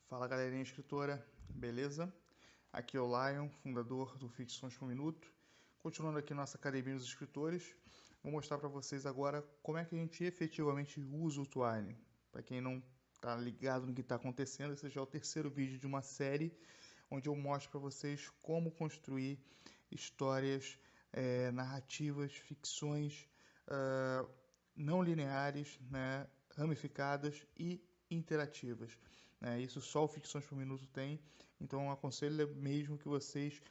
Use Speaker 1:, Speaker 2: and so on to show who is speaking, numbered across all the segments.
Speaker 1: Fala galerinha escritora, beleza? Aqui é o Lion, fundador do Ficções por Minuto. Continuando aqui nossa Academia dos Escritores, vou mostrar para vocês agora como é que a gente efetivamente usa o Twine. Para quem não está ligado no que está acontecendo, esse já é o terceiro vídeo de uma série onde eu mostro para vocês como construir histórias, narrativas, ficções não lineares, né, ramificadas e interativas. Isso só o Ficções por Minuto tem, então eu aconselho mesmo que vocês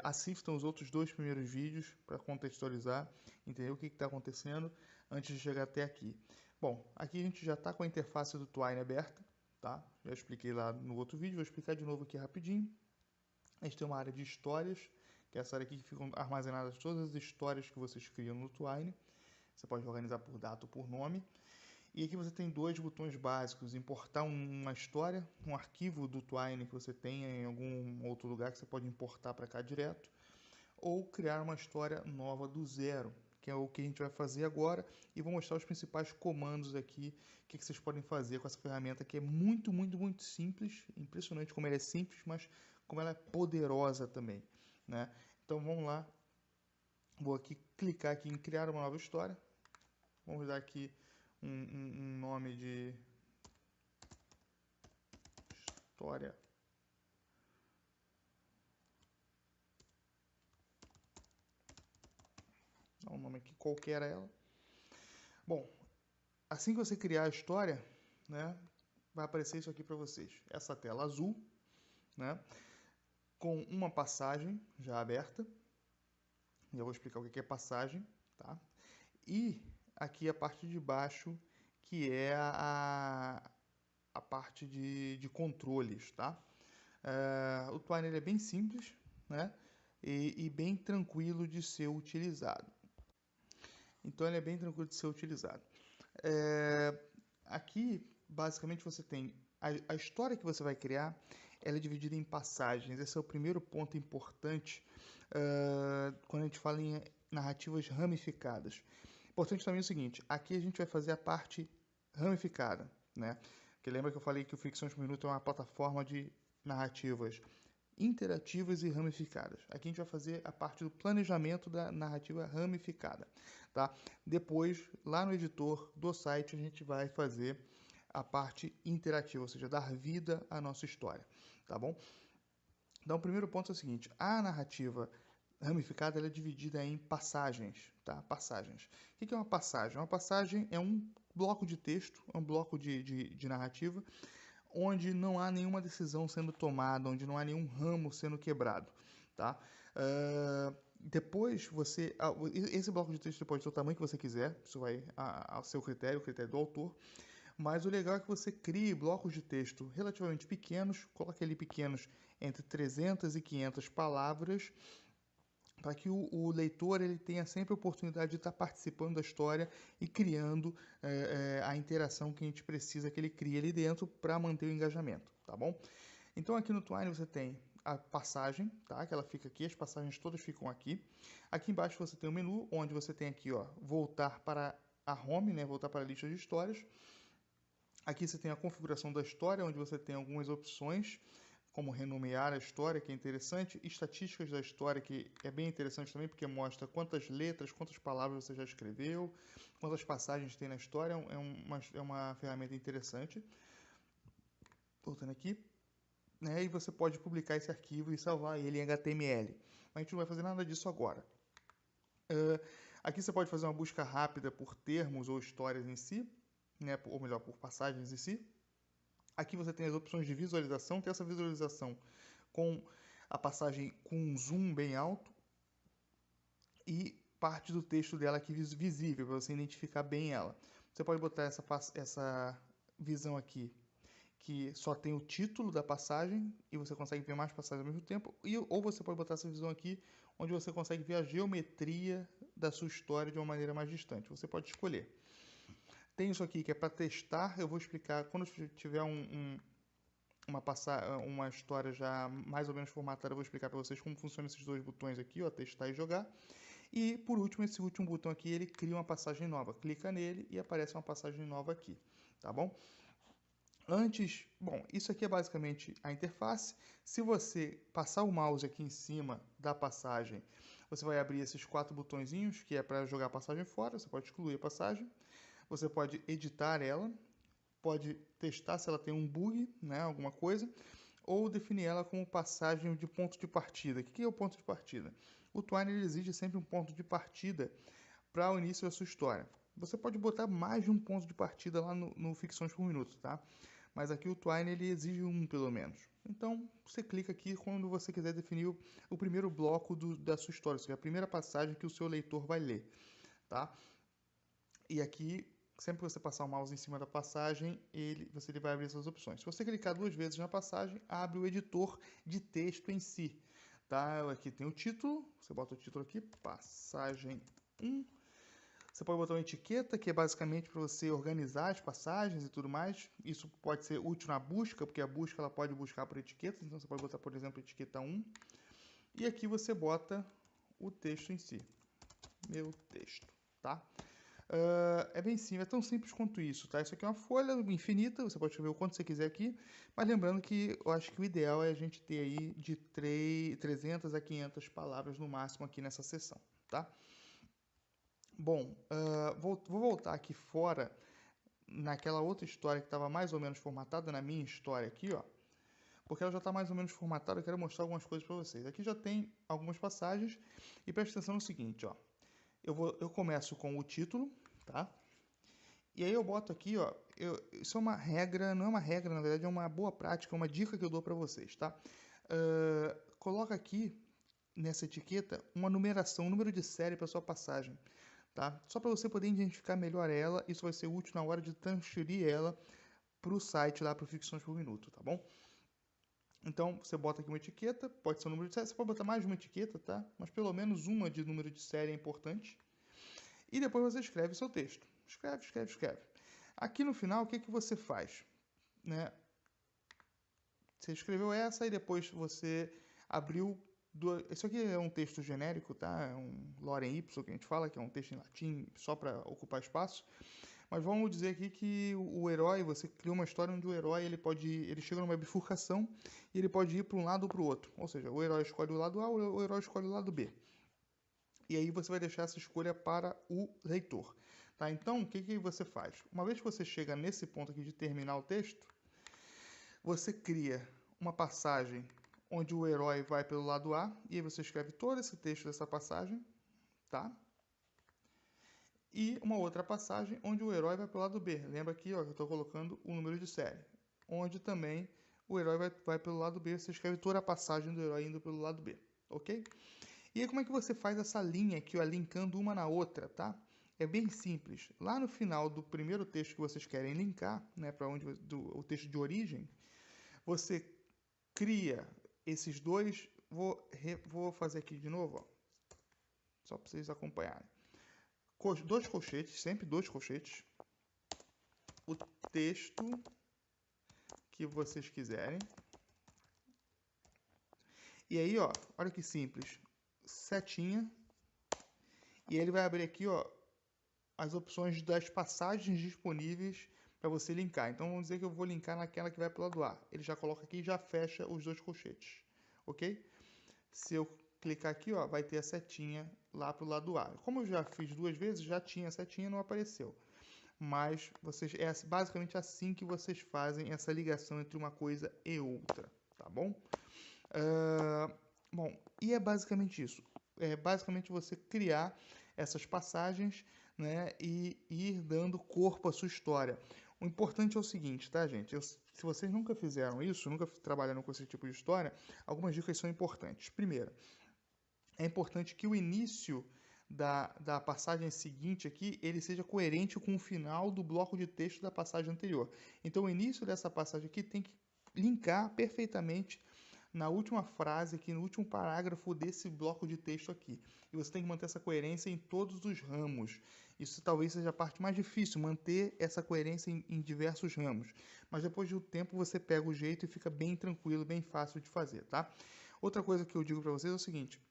Speaker 1: assistam os outros dois primeiros vídeos para contextualizar, entender o que está acontecendo antes de chegar até aqui. Bom, aqui a gente já está com a interface do Twine aberta, tá? Já expliquei lá no outro vídeo, vou explicar de novo aqui rapidinho. A gente tem uma área de histórias, que é essa área aqui que ficam armazenadas todas as histórias que vocês criam no Twine. Você pode organizar por data ou por nome. E aqui você tem dois botões básicos: importar uma história, um arquivo do Twine que você tenha em algum outro lugar que você pode importar para cá direto, ou criar uma história nova do zero, que é o que a gente vai fazer agora, e vou mostrar os principais comandos aqui, o que vocês podem fazer com essa ferramenta que é muito simples, impressionante como ela é simples, mas como ela é poderosa também, né? Então vamos lá, vou aqui clicar aqui em criar uma nova história, vamos dar aqui um nome de história. Dá um nome aqui qualquer a ela. Bom, assim que você criar a história, né, vai aparecer isso aqui para vocês. Essa tela azul, né, com uma passagem já aberta. Já vou explicar o que é passagem, tá? E aqui a parte de baixo, que é a parte de controles, tá? O Twine ele é bem simples, né? E bem tranquilo de ser utilizado. Então ele é bem tranquilo de ser utilizado. Aqui, basicamente, você tem a história que você vai criar, ela é dividida em passagens. Esse é o primeiro ponto importante quando a gente fala em narrativas ramificadas. Importante também é o seguinte: aqui a gente vai fazer a parte ramificada, né? Porque lembra que eu falei que o Ficções por Minuto é uma plataforma de narrativas interativas e ramificadas. Aqui a gente vai fazer a parte do planejamento da narrativa ramificada, tá? Depois, lá no editor do site, a gente vai fazer a parte interativa, ou seja, dar vida à nossa história, tá bom? Então, o primeiro ponto é o seguinte: a narrativa ramificada ela é dividida em passagens, tá? Passagens. O que é uma passagem? Uma passagem é um bloco de texto, é um bloco de narrativa, onde não há nenhuma decisão sendo tomada, onde não há nenhum ramo sendo quebrado, tá? Depois você, esse bloco de texto pode ter o tamanho que você quiser, isso vai ao seu critério, o critério do autor, mas o legal é que você crie blocos de texto relativamente pequenos, coloque ali pequenos entre 300 e 500 palavras, para que o leitor ele tenha sempre a oportunidade de estar participando da história e criando a interação que a gente precisa que ele crie ali dentro para manter o engajamento, tá bom? Então aqui no Twine você tem a passagem, tá? Que ela fica aqui, as passagens todas ficam aqui. Aqui embaixo você tem o menu, onde você tem aqui, ó, voltar para a home, né? Voltar para a lista de histórias. Aqui você tem a configuração da história, onde você tem algumas opções, como renomear a história, que é interessante, estatísticas da história, que é bem interessante também, porque mostra quantas letras, quantas palavras você já escreveu, quantas passagens tem na história, é uma ferramenta interessante. Voltando aqui, né, e você pode publicar esse arquivo e salvar ele em HTML. Mas a gente não vai fazer nada disso agora. Aqui você pode fazer uma busca rápida por termos ou histórias em si, né, ou melhor, por passagens em si. Aqui você tem as opções de visualização, tem essa visualização com a passagem com um zoom bem alto e parte do texto dela aqui visível, para você identificar bem ela. Você pode botar essa visão aqui, que só tem o título da passagem e você consegue ver mais passagens ao mesmo tempo, ou você pode botar essa visão aqui, onde você consegue ver a geometria da sua história de uma maneira mais distante. Você pode escolher. Tem isso aqui que é para testar, eu vou explicar quando tiver uma história já mais ou menos formatada, eu vou explicar para vocês como funcionam esses dois botões aqui, ó, testar e jogar. E por último, esse último botão aqui, ele cria uma passagem nova. Clica nele e aparece uma passagem nova aqui, tá bom? Bom, isso aqui é basicamente a interface. Se você passar o mouse aqui em cima da passagem, você vai abrir esses 4 botõezinhos, que é para jogar a passagem fora. Você pode excluir a passagem, você pode editar ela, pode testar se ela tem um bug, né, alguma coisa, ou definir ela como passagem de ponto de partida. O que é o ponto de partida? O Twine ele exige sempre um ponto de partida para o início da sua história. Você pode botar mais de um ponto de partida lá no Ficções por Minuto, tá? Mas aqui o Twine ele exige um pelo menos. Então você clica aqui quando você quiser definir o primeiro bloco da sua história, ou seja, a primeira passagem que o seu leitor vai ler, tá? E aqui, sempre que você passar o mouse em cima da passagem, você vai abrir essas opções. Se você clicar 2 vezes na passagem, abre o editor de texto em si, tá? Aqui tem o título, você bota o título aqui, passagem 1. Você pode botar uma etiqueta, que é basicamente para você organizar as passagens e tudo mais. Isso pode ser útil na busca, porque a busca ela pode buscar por etiquetas. Então você pode botar, por exemplo, etiqueta 1. E aqui você bota o texto em si. Meu texto, tá? É bem simples, é tão simples quanto isso, tá? Isso aqui é uma folha infinita, você pode escrever o quanto você quiser aqui. Mas lembrando que eu acho que o ideal é a gente ter aí de 300 a 500 palavras no máximo aqui nessa seção, tá? Bom, vou voltar aqui fora naquela outra história que estava mais ou menos formatada, na minha história aqui, ó. Porque ela já está mais ou menos formatada, eu quero mostrar algumas coisas para vocês. Aqui já tem algumas passagens e preste atenção no seguinte, ó. Eu começo com o título, tá? E aí eu boto aqui, ó, isso é uma regra, não é uma regra, na verdade é uma boa prática, uma dica que eu dou para vocês, tá? Coloca aqui nessa etiqueta uma numeração, um número de série para sua passagem. Tá? Só para você poder identificar melhor ela, isso vai ser útil na hora de transferir ela para o site lá para o Ficções por Minuto, tá bom? Então você bota aqui uma etiqueta, pode ser um número de série, você pode botar mais de uma etiqueta, tá? Mas pelo menos uma de número de série é importante. E depois você escreve seu texto. Escreve. Aqui no final, o que você faz? Né? Você escreveu essa e depois você abriu. Isso aqui é um texto genérico, tá? É um lorem ipsum que a gente fala, que é um texto em latim só para ocupar espaço. Mas vamos dizer aqui que o herói, você cria uma história onde o herói ele chega numa bifurcação e ele pode ir para um lado ou para o outro. Ou seja, o herói escolhe o lado A, o herói escolhe o lado B. E aí você vai deixar essa escolha para o leitor. Tá? Então, o que você faz? Uma vez que você chega nesse ponto aqui de terminar o texto, você cria uma passagem onde o herói vai pelo lado A, e aí você escreve todo esse texto dessa passagem, tá? E uma outra passagem onde o herói vai pelo lado B. Lembra aqui, ó, que eu estou colocando o número de série. Onde também o herói vai pelo lado B, você escreve toda a passagem do herói indo pelo lado B, ok? E aí como é que você faz essa linha aqui, ó, linkando uma na outra, tá? É bem simples. Lá no final do primeiro texto que vocês querem linkar, né, para onde o texto de origem, você cria esses dois. Vou fazer aqui de novo, ó, só para vocês acompanharem. 2 colchetes, sempre 2 colchetes. O texto que vocês quiserem. E aí, ó, olha que simples. Setinha. E aí ele vai abrir aqui, ó, as opções das passagens disponíveis para você linkar. Então vamos dizer que eu vou linkar naquela que vai para o lado A. Ele já coloca aqui e já fecha os 2 colchetes, ok? Se eu clicar aqui, ó, vai ter a setinha lá para o lado A. Como eu já fiz 2 vezes, já tinha a setinha, não apareceu. Mas é basicamente assim que vocês fazem essa ligação entre uma coisa e outra, tá bom? Bom, e é basicamente isso. É basicamente você criar essas passagens, né, e ir dando corpo à sua história. O importante é o seguinte, tá, gente? Se vocês nunca fizeram isso, nunca trabalharam com esse tipo de história, algumas dicas são importantes. Primeiro, é importante que o início da passagem seguinte aqui, ele seja coerente com o final do bloco de texto da passagem anterior. Então, o início dessa passagem aqui tem que linkar perfeitamente na última frase aqui, no último parágrafo desse bloco de texto aqui. E você tem que manter essa coerência em todos os ramos. Isso talvez seja a parte mais difícil, manter essa coerência em diversos ramos. Mas depois de um tempo você pega o jeito e fica bem tranquilo, bem fácil de fazer, tá? Outra coisa que eu digo para vocês é o seguinte,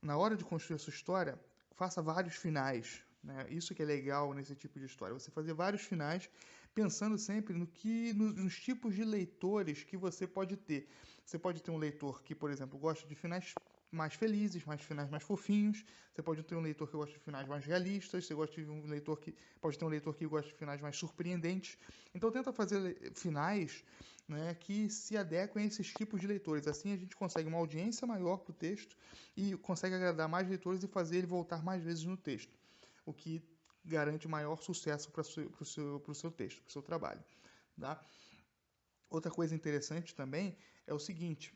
Speaker 1: na hora de construir a sua história, faça vários finais, né? Isso que é legal nesse tipo de história, você fazer vários finais, pensando sempre nos tipos de leitores que você pode ter. Você pode ter um leitor que, por exemplo, gosta de finais mais felizes, mais finais mais fofinhos. Você pode ter um leitor que gosta de finais mais realistas. Você gosta de um leitor que pode ter um leitor que gosta de finais mais surpreendentes. Então tenta fazer finais, né, que se adequem a esses tipos de leitores. Assim a gente consegue uma audiência maior para o texto e consegue agradar mais leitores e fazer ele voltar mais vezes no texto, o que garante maior sucesso para o seu texto, para o seu trabalho. Tá? Outra coisa interessante também é o seguinte,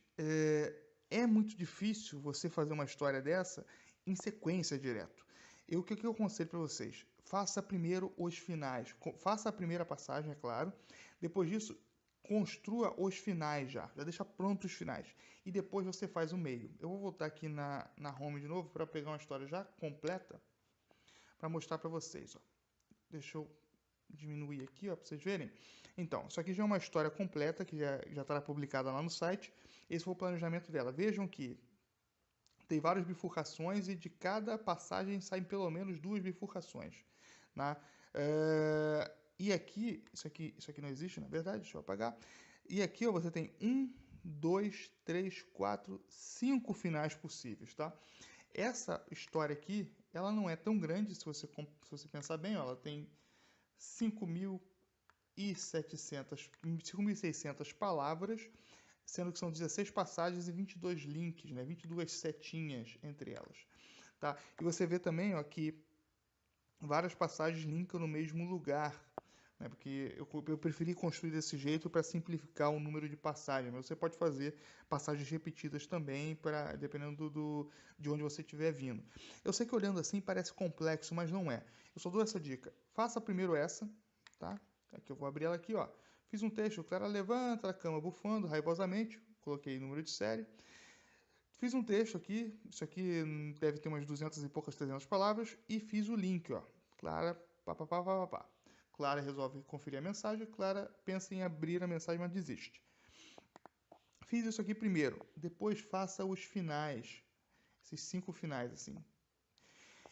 Speaker 1: é muito difícil você fazer uma história dessa em sequência direto. O que eu aconselho para vocês? Faça primeiro os finais, faça a primeira passagem, é claro, depois disso construa os finais já deixa prontos os finais, e depois você faz o meio. Eu vou voltar aqui na home de novo para pegar uma história já completa, para mostrar para vocês. Ó. Deixa eu diminuir aqui para vocês verem. Então, isso aqui já é uma história completa, que já estará publicada lá no site. Esse foi o planejamento dela. Vejam que tem várias bifurcações e de cada passagem saem pelo menos 2 bifurcações. Né? E aqui, isso aqui não existe, na verdade, deixa eu apagar. E aqui ó, você tem 1, 2, 3, 4, 5 finais possíveis, tá? Essa história aqui, ela não é tão grande, se você pensar bem, ó, ela tem 5.600 palavras, sendo que são 16 passagens e 22 links, né? 22 setinhas entre elas. Tá? E você vê também ó, que várias passagens linkam no mesmo lugar, né? Porque eu preferi construir desse jeito para simplificar o número de passagens, mas você pode fazer passagens repetidas também, dependendo de onde você estiver vindo. Eu sei que olhando assim parece complexo, mas não é. Eu só dou essa dica. Faça primeiro essa, tá? Aqui eu vou abrir ela aqui, ó. Fiz um texto, Clara levanta da cama bufando raivosamente, coloquei número de série. Fiz um texto aqui, isso aqui deve ter umas 200 e poucas, 300 palavras, e fiz o link, ó. Clara, papapá. Clara resolve conferir a mensagem, Clara pensa em abrir a mensagem, mas desiste. Fiz isso aqui primeiro, depois faça os finais, esses 5 finais, assim.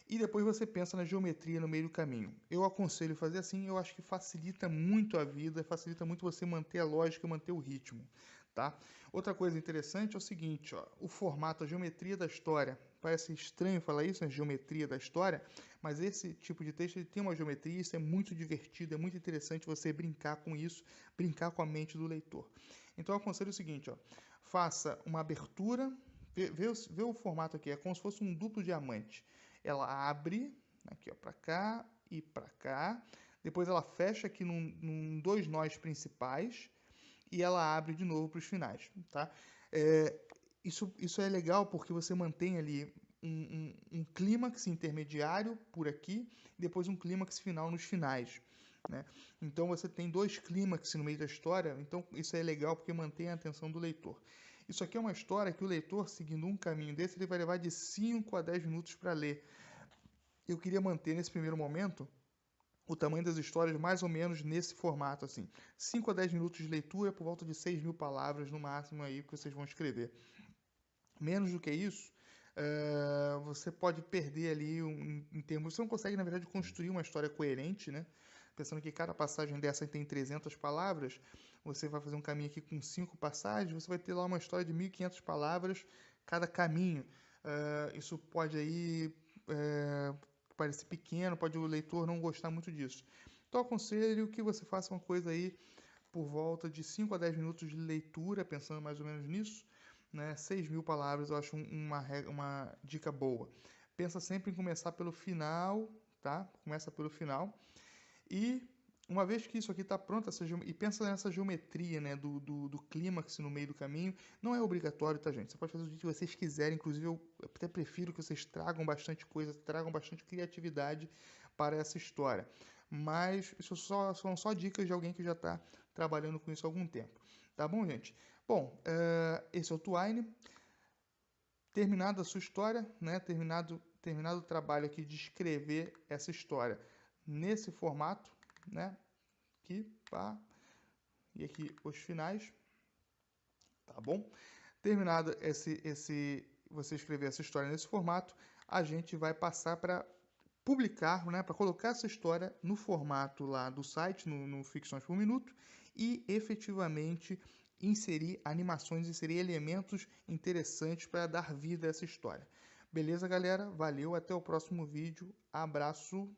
Speaker 1: E depois você pensa na geometria no meio do caminho. Eu aconselho fazer assim, eu acho que facilita muito a vida, facilita muito você manter a lógica, manter o ritmo, tá? Outra coisa interessante é o seguinte, ó, o formato, a geometria da história. Parece estranho falar isso, né, geometria da história, mas esse tipo de texto ele tem uma geometria, isso é muito divertido, é muito interessante você brincar com isso, brincar com a mente do leitor. Então eu aconselho o seguinte, ó, faça uma abertura, vê o formato aqui, é como se fosse um duplo diamante. Ela abre aqui para cá e para cá, depois ela fecha aqui num 2 nós principais e ela abre de novo para os finais, tá? Isso é legal porque você mantém ali um clímax intermediário por aqui, e depois um clímax final nos finais, né? Então você tem 2 clímax no meio da história, então isso é legal porque mantém a atenção do leitor. Isso aqui é uma história que o leitor, seguindo um caminho desse, ele vai levar de 5 a 10 minutos para ler. Eu queria manter nesse primeiro momento o tamanho das histórias mais ou menos nesse formato, assim. 5 a 10 minutos de leitura por volta de 6.000 palavras no máximo aí que vocês vão escrever. Menos do que isso, você pode perder ali em termos... Você não consegue, na verdade, construir uma história coerente, né? Pensando que cada passagem dessa tem 300 palavras, você vai fazer um caminho aqui com 5 passagens, você vai ter lá uma história de 1.500 palavras cada caminho. Isso pode aí parecer pequeno, pode o leitor não gostar muito disso. Então, eu aconselho que você faça uma coisa aí por volta de 5 a 10 minutos de leitura, pensando mais ou menos nisso, né? 6.000 palavras eu acho uma dica boa. Pensa sempre em começar pelo final, tá? Começa pelo final. E uma vez que isso aqui está pronto, e pensa nessa geometria, né, do clímax no meio do caminho, não é obrigatório, tá, gente? Você pode fazer do jeito que vocês quiserem, inclusive eu até prefiro que vocês tragam bastante coisa, tragam bastante criatividade para essa história. Mas isso são só dicas de alguém que já está trabalhando com isso há algum tempo. Tá bom, gente? Bom, esse é o Twine. Terminada a sua história, né, terminado o trabalho aqui de escrever essa história nesse formato, né? Aqui, pá, e aqui os finais, tá bom? Terminado você escrever essa história nesse formato, a gente vai passar para publicar, né, para colocar essa história no formato lá do site, no Ficções por Minuto, e efetivamente inserir animações, inserir elementos interessantes para dar vida a essa história. Beleza, galera? Valeu, até o próximo vídeo. Abraço!